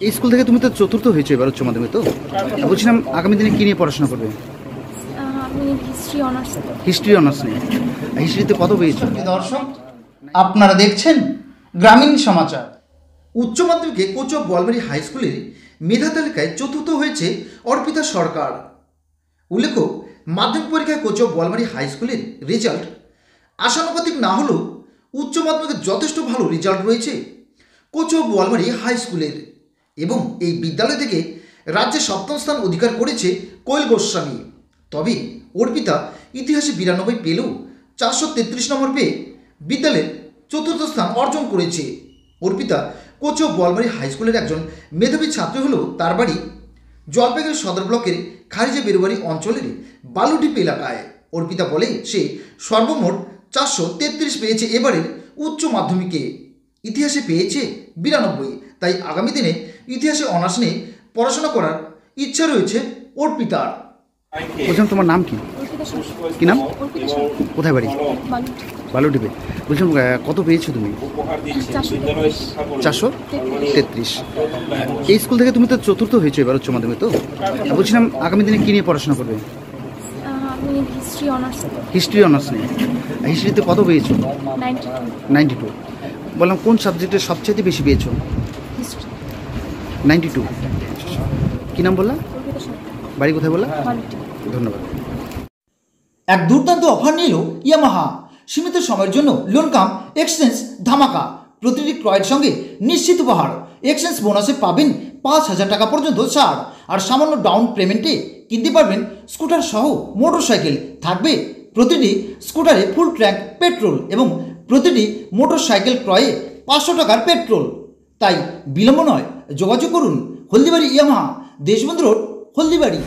এই স্কুল থেকে তুমি তো চতুর্থ হয়েছো এবার উচ্চ মাধ্যমিক, তো বলছিলাম আগামী দিনে কি নিয়ে পড়াশোনা করবে? আমি হিস্ট্রি অনার্স নিয়ে। হিস্ট্রিতে কত পেয়েছো? দর্শক, আপনারা দেখছেন গ্রামীণ সমাচার। উচ্চ মাধ্যমিকে কোচো বোয়ালমারী হাই স্কুলের মেধা তালিকায় চতুর্থ হয়েছে অর্পিতা সরকার। উল্লেখ্য, মাধ্যমিক পরীক্ষায় কোচো বোয়ালমারী হাই স্কুলের রেজাল্ট আশানুপাতিক না হলেও উচ্চ মাধ্যমিকে যথেষ্ট ভালো রেজাল্ট রয়েছে কোচো বোয়ালমারী হাই স্কুলের, এবং এই বিদ্যালয় থেকে রাজ্যে সপ্তম স্থান অধিকার করেছে কোয়েল গোস্বামী। তবে অর্পিতা ইতিহাসে 92 পেলেও 433 নম্বর পেয়ে বিদ্যালয়ের চতুর্থ স্থান অর্জন করেছে। অর্পিতা কোচো বোয়ালমারী হাই স্কুলের একজন মেধাবী ছাত্রী হলেও তার বাড়ি জলপাইগুড়ি সদর ব্লকের খারিজে বেরুবাড়ি অঞ্চলের বালুডিপ এলাকায়। অর্পিতা বলে সে সর্বমোট 433 পেয়েছে এবারের উচ্চ মাধ্যমিকে, ইতিহাসে পেয়েছে 92। তাই আগামী দিনে ইতিহাসে অনার্স নিয়ে পড়াশোনা করার ইচ্ছা রয়েছে অর্পিতার। বলছিলাম তোমার নাম কি? কি নাম? কোথায় বাড়ি? বালুডিপে। বলছিলাম কত পেয়েছো তুমি? 433। এই স্কুল থেকে তুমি তো চতুর্থ হয়েছো এবার উচ্চ মাধ্যমিক, তো বলছিলাম আগামী দিনে কি নিয়ে পড়াশোনা করবে? হিস্ট্রি অনার্স নিয়ে। হিস্ট্রিতে কত পেয়েছো? 92। বললাম কোন সাবজেক্টে সবচেয়ে বেশি পেয়েছো? 92। কি নাম বললা? বাড়ি কোথায় বললা? ধন্যবাদ। এক দুর্দান্ত অফার নিল ইয়ামাহা। সীমিত সময়ের জন্য লোন কাম এক্সচেঞ্জ ধামাকা। প্রতিটি ক্রয়ের সঙ্গে নিশ্চিত উপহার। এক্সচেঞ্জ বোনাসে পাবেন 5,000 টাকা পর্যন্ত ছাড়, আর সামান্য ডাউন পেমেন্টে কিনতে পারবেন স্কুটার সহ মোটরসাইকেল। থাকবে প্রতিটি স্কুটারে ফুল ট্যাঙ্ক পেট্রোল এবং প্রতিটি মোটরসাইকেল ক্রয়ে 500 টাকার পেট্রোল। তাই বিলম্ব নয়, যোগাযোগ করুন হলদিবাড়ি ইয়ামাহা, দেশবন্ধু রোড, হলদিবাড়ি।